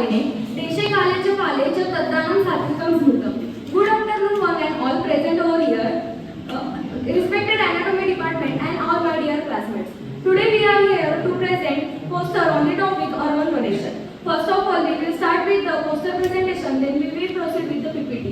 कालिने देशे कालेचे पालेचे तद्दानं सात्विकं स्मृतं. Good afternoon one and all present over here. Respected anatomy department and all my dear classmates. Today we are here to present poster on the topic organ donation. First of all, we will start with the poster presentation, then we will proceed with the PPT.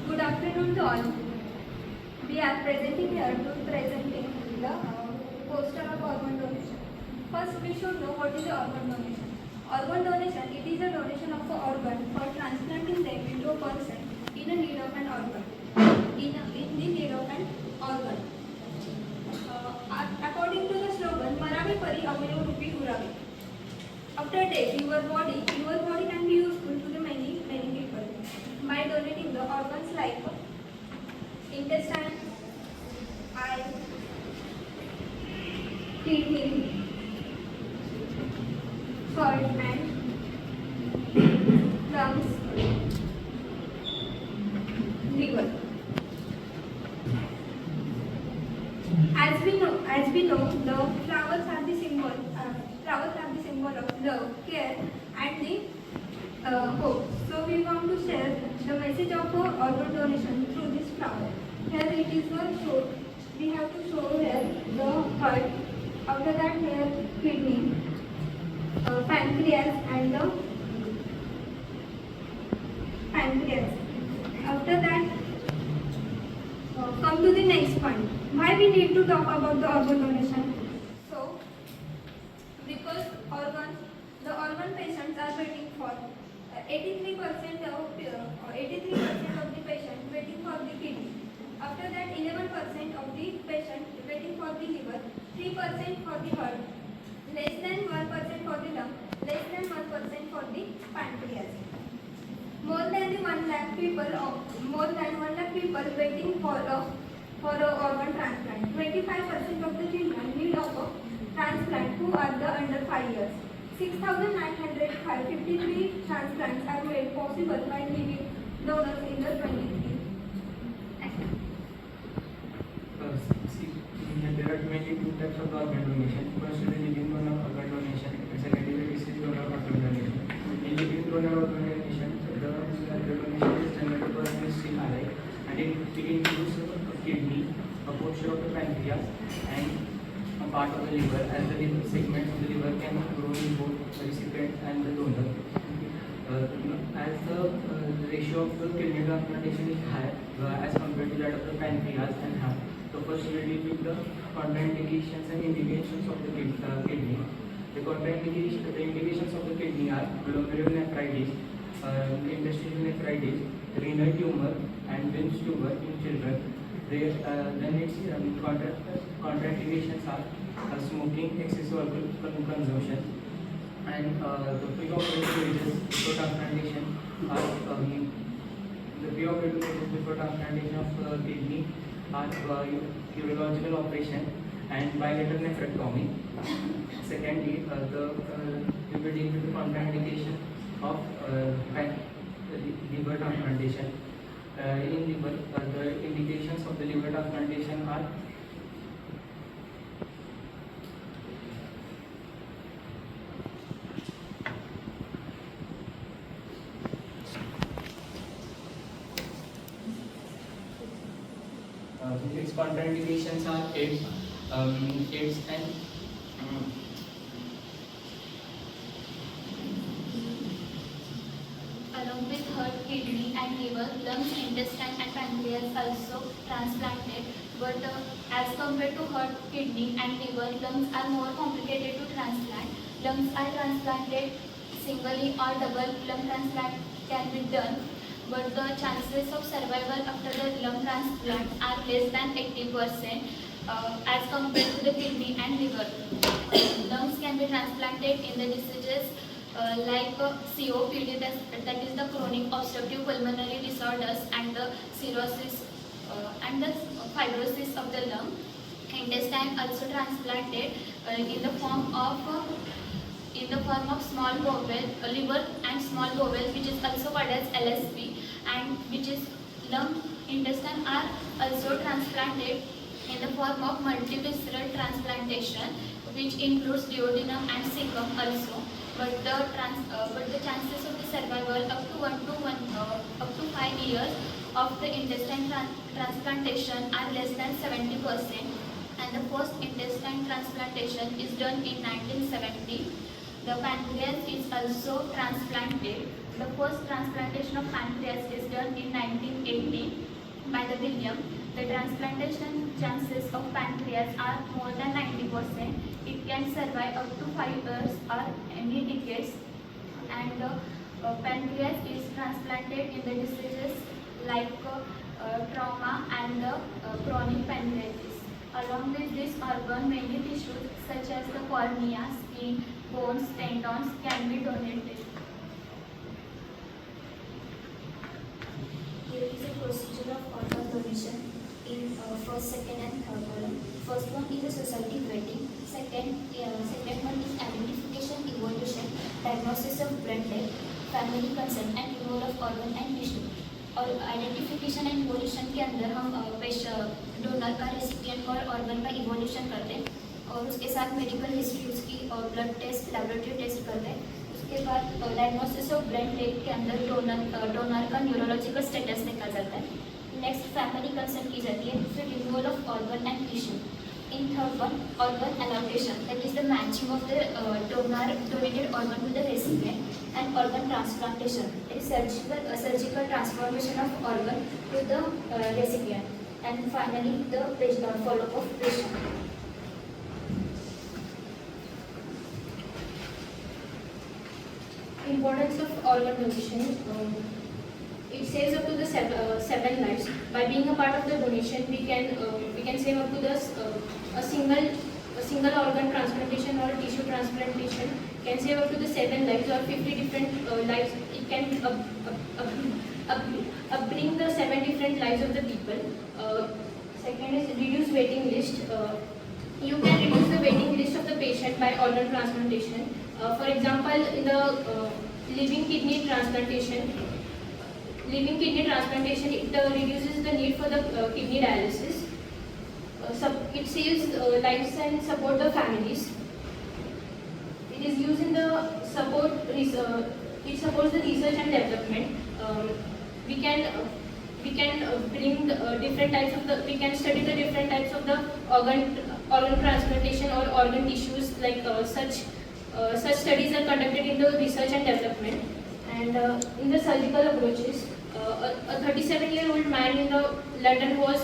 Good afternoon to all. We are presenting here to presenting the poster of organ donation. First, we should know what is the organ donation. Organ donation, it is a donation of an organ for transplanting them into a person in a need of an organ. In the need of an organ. According to the slogan, "Maravi pari avayav rupi uravi." After death, your body can be useful to the many people by donating the organs like intestine, eye, kidney, heart, and lungs, liver. As we know, the flowers are the symbol. Flowers are the symbol of love, care, and the hope. So we want to share the message of organ donation through this flower. Here it is shown. We have to show here the heart. After that, here kidney, pancreas, and the pancreas. After that, come to the next point. Why we need to talk about the organ donation? So, because the organ patients are waiting for 83% of the patient waiting for the kidney. After that, 11% of the patient waiting for the liver, 3% for the heart, less than 1% for the lung, less than 1% for the pancreas. More than 1 lakh people waiting for a organ transplant. 25% of the children need of a transplant who are under 5 years. 6,953 transplants are made possible by living donors in the 23. There are 22 types of organ donation. First is the living donor organ donation. Second is the deceased donor organ donation. In living donor organ donation, the donation is done when the person is still alive, and it includes a kidney, a portion of the pancreas, and a part of the liver, as the liver segments of the liver can grow in both the recipient and the donor. As the ratio of the kidney transplantation is high as compared to that of the pancreas and heart, so first we will deal with the contraindications and indications of the kidney. The indications of the kidney are glomerulonephritis, interstitial nephritis, renal tumor, and Wilms tumor in children. Then its contraindications are smoking, excessive alcohol consumption, and the preoperative stages before transplantation are the preoperative stages before transplantation of kidney are urological operation and bilateral nephrectomy. Secondly, we will deal with the contraindication of liver transplantation. In liver, the indications of the liver transplantation are its contraindications are AIDS and along with heart, kidney and liver, lungs, intestine and pancreas also transplanted. But as compared to heart, kidney and liver, lungs are more complicated to transplant. Lungs are transplanted singly or double lung transplant can be done. But the chances of survival after the lung transplant are less than 80% as compared to the kidney and liver. Lungs can be transplanted in the diseases like COPD, that is the chronic obstructive pulmonary disorders, and the cirrhosis and the fibrosis of the lung. Intestine also transplanted in the form of small bowel, liver and small bowel, which is also called as LSP, and which is lung, intestine are also transplanted in the form of multivisceral transplantation, which includes duodenum and cecum also. but the chances of the survival up to 5 years of the intestine transplantation are less than 70%. And the first intestine transplantation is done in 1970. The pancreas is also transplanted. The first transplantation of pancreas is done in 1980 by the William. The transplantation chances of pancreas are more than 90%. It can survive up to 5 years or any decades. And the pancreas is transplanted in the diseases like trauma and chronic pancreatitis. Along with this organ, many tissues such as the cornea, skin, bones, tendons can be donated. Here is a procedure of organ donation in first, second, and third column. First one is a society vetting. Second one is identification, evolution, diagnosis of brain death, family consent, and removal of organ and tissue. और identification and evolution के अंदर हम donor का recipient और organ का evolution करते हैं और उसके साथ मेडिकल हिस्ट्री उसकी और ब्लड टेस्ट, लैबोरेटरी टेस्ट करते हैं. उसके बाद डायग्नोसिस ऑफ ब्रेन डेथ के अंदर डोनर का न्यूरोलॉजिकल स्टेटस देखा जाता है. नेक्स्ट फैमिली कंसेंट की जाती है. फिर removal of organ and tissue. In third one, organ allocation, that is the matching of the donated organ with the recipient, and organ transplantation, that is surgical transformation of organ to the recipient, and finally the follow-up of patient. Importance of organ donation. It saves up to the seven lives. By being a part of the donation, we can save up to the a single organ transplantation or tissue transplantation can save up to the 7 lives or 50 different lives. It can bring the 7 different lives of the people. Second is reduce waiting list. You can reduce the waiting list of the patient by organ transplantation. For example, in the living kidney transplantation, it reduces the need for the kidney dialysis. It saves lives and support the families. It is used in the it supports the research and development. We can bring different types of we can study the different types of the organ transplantation or organ tissues, like such studies are conducted in the research and development. And in the surgical approaches, a 37-year-old man in London was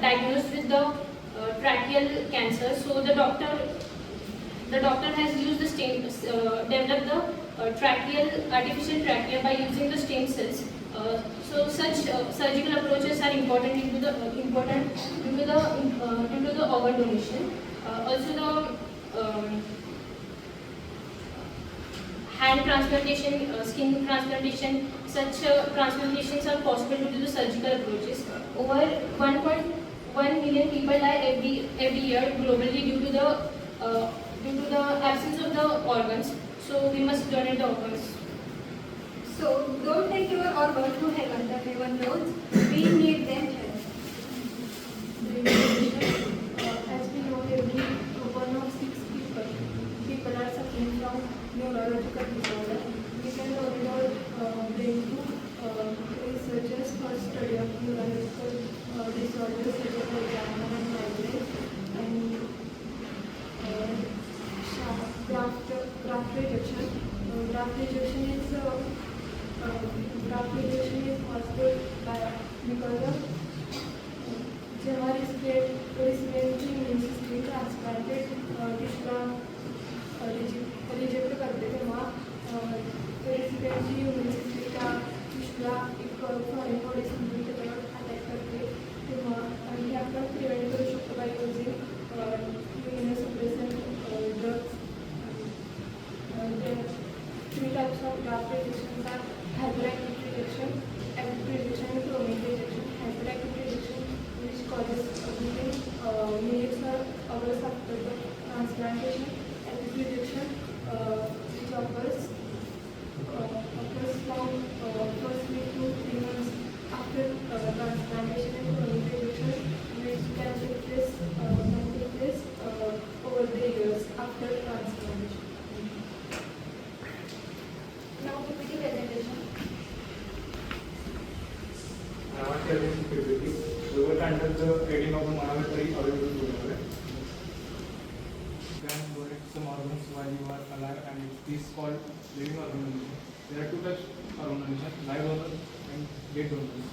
diagnosed with the tracheal cancer. So the doctor has used the developed the artificial trachea by using the stem cells. So such surgical approaches are important due to the organ donation. Also the hand transplantation, skin transplantation, such transplantations are possible due to the surgical approaches. Over 1.1 million people die every year globally due to the absence of the organs. So we must donate the organs. So don't take your organ to heaven, the heaven knows. We need them here. As we know, every one of 6 people are suffering from neurological disorder. We can donate our brain to researchers for study of neurological disorders such as Alzheimer's and migraine, and graft rejection. Graft rejection is caused because of जेव्हा रेसिपिएंटची immune system ट्रान्सप्लांटेड टिश्यूला reject करते तेव्हा रेसिपिएंटची immune system त्या टिश्यूला एक foreign body समजून त्याच्यावर attack करते तेव्हा आणि हे आपण प्रिव्हेंट करू शकतो by using immunosuppression drugs. Three types of graft rejections are hyperactive rejection, active rejection, and chronic rejection. Hyperactive rejection, which causes within minutes or hours after the transplantation. Active rejection, which occurs from first week to 3 months after transplantation, and chronic rejection, which can take place over the years after transplantation. the 18th of the Manavitari available together. You can donate some organs while you are alive, and it is called living organ donation. There are two types of organ donation: live organ and dead donors.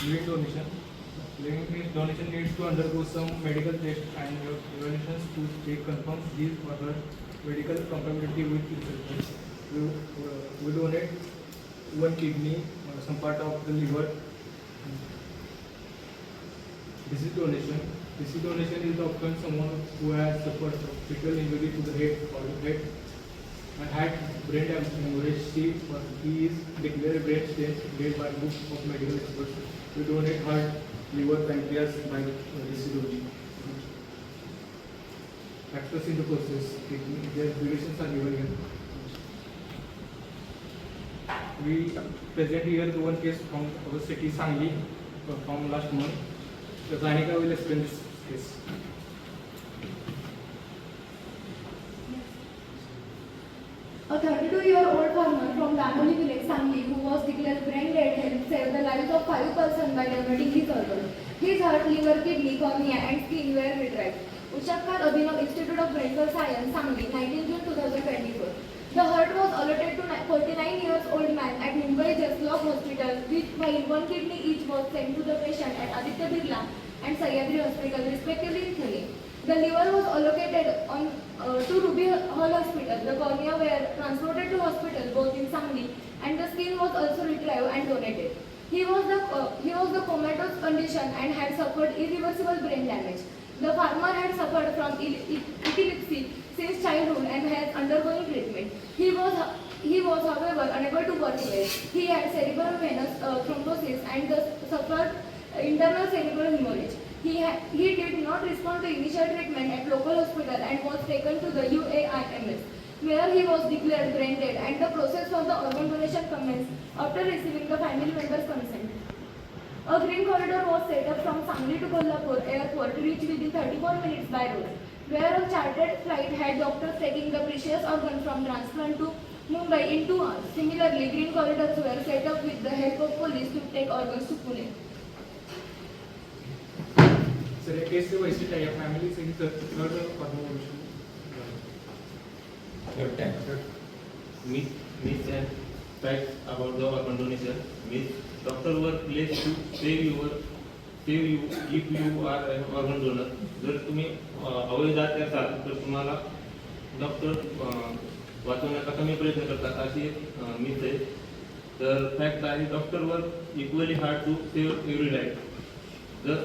Living donation. Living means donation needs to undergo some medical tests and evaluations to check confirm these organ medical compatibility with research. We donate one kidney, some part of the liver. Disease donation. Disease donation is often someone who has suffered from fatal injury to the head or head and had brain hemorrhage, or he is declared brain dead by book of medical experts. We donate heart, liver, pancreas by disease donation. Factors in the process. Their durations are given here. We present here the one case from our city Sangli from last month. The Zanika will explain this case. A 32-year-old farmer from Damoli village, Sangli, who was declared brain dead, helped save the lives of 5 persons by donating his organs. His heart, liver, kidney, cornea, and skin were retrieved. Ushakar Abhinav Institute of Medical Science, Sangli, 19 June 2024. The heart was allotted to 49-year-old man at Mumbai Jaslok Hospital, while one kidney each was sent to the patient at Aditya Birla and Sahyadri Hospital, respectively in Thane. The liver was allocated to Ruby Hall Hospital. The cornea were transported to hospital both in Sangli, and the skin was also retrieved and donated. He was the comatose condition and had suffered irreversible brain damage. The farmer had suffered from epilepsy since childhood and has undergoing treatment. He was however unable to work well. He had cerebral venous thrombosis and thus suffered internal cerebral hemorrhage. He did not respond to initial treatment at local hospital and was taken to the UAIMS, where he was declared brain dead, and the process for the organ donation commenced after receiving the family members' consent. A green corridor was set up from Sangli to Kolhapur airport, reached within 34 minutes by road, where a chartered flight had doctors taking the precious organ from transplant to Mumbai in 2 hours. Similarly, green corridors were set up with the help of police to take organs to Pune. So the case is a family saying the third organ. Myths and facts about the organ donation. Myths: doctor were placed to save you if you are an organ donor. जर तुम्ही अवयदात असाल तर तुम्हाला doctor वाचवण्याचा कमी प्रयत्न करतात अशी एक मिथ आहे. तर फॅक्ट आहे doctor were equally hard to save every life. जर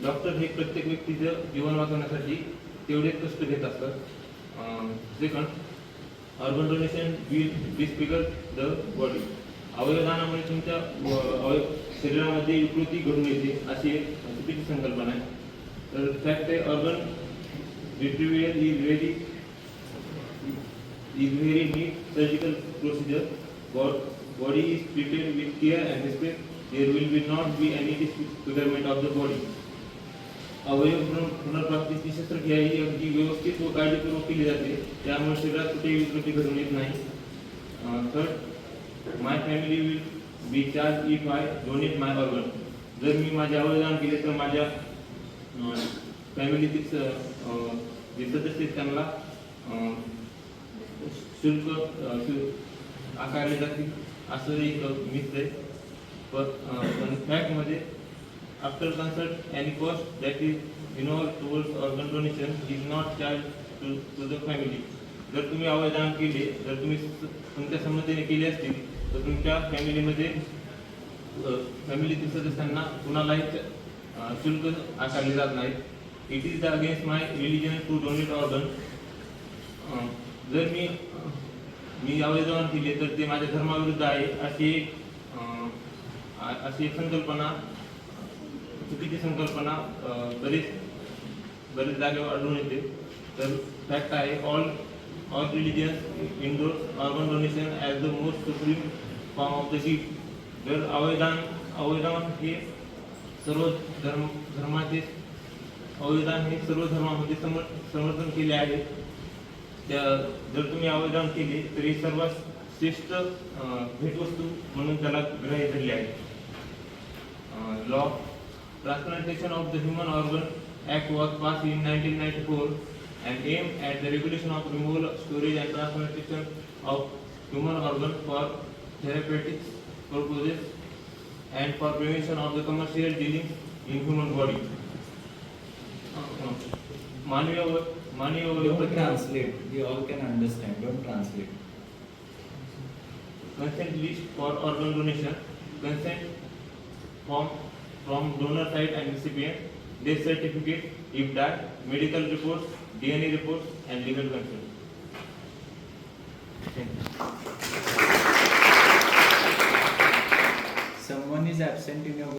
डॉक्टर हे प्रत्येक व्यक्तीचं जीवन वाचवण्यासाठी तेवढे कष्ट घेत असतात. Second, organ donation will disfigure the body. अवयवदानामुळे तुमच्या शरीरामध्ये विकृती घडून येते अशी एक चुकीची संकल्पना आहे. तर फॅक्ट आहे organ retrieval is very neat surgical procedure. Body is treated with care and respect. There will be not be any disfigurement of the body. अवयव पुनर्प्राप्तीची शस्त्रक्रिया ही अगदी व्यवस्थित व काळजीपूर्वक केली जाते, त्यामुळे शरीरात कुठेही विकृती घडून येत नाही. Third, my family will be charge if I donate my organ. जर मी माझे अवयवदान केले तर माझ्या फॅमिलीतील जे सदस्य त्यांना शुल्क आकारले जातील असं एक मिथ आहे. पण फॅक्टमध्ये after consult any cost that is involve towards organ donation is not charge to the family. जर तुम्ही अवयवदान केले, जर तुम्ही तुमच्या संमतीने केले असतील तर तुमच्या फॅमिलीतील सदस्यांना कुणालाही शुल्क आकारले जात नाही. It is the against my religion to donate organ. जर मी अवयवदान केले तर ते माझ्या धर्माविरुद्ध आहे अशी एक संकल्पना, चुकीची संकल्पना बरेच जागेवर आढळून येते. तर फॅक्ट आहे all religions endorse organ donation as the most supreme form of the gift. जर अवयवदान हे सर्व धर्माचे अवयवदान हे सर्व धर्मामध्ये समर्थन केले आहे. जर तुम्ही अवयवदान केले तर ही सर्वात श्रेष्ठ भेटवस्तू म्हणून त्याला ग्राह्य धरले आहे. law. Transplantation of the Human Organ Act was passed in 1994 and aimed at the regulation of removal, storage and transplantation of human organ for therapeutic purposes and for prevention of the commercial dealing in human body. Don't translate. We all can understand. Don't translate. Consent list for organ donation, consent form from donor side and recipient, death certificate if died, medical reports, DNA reports and legal consent. Thank you. Someone is absent in your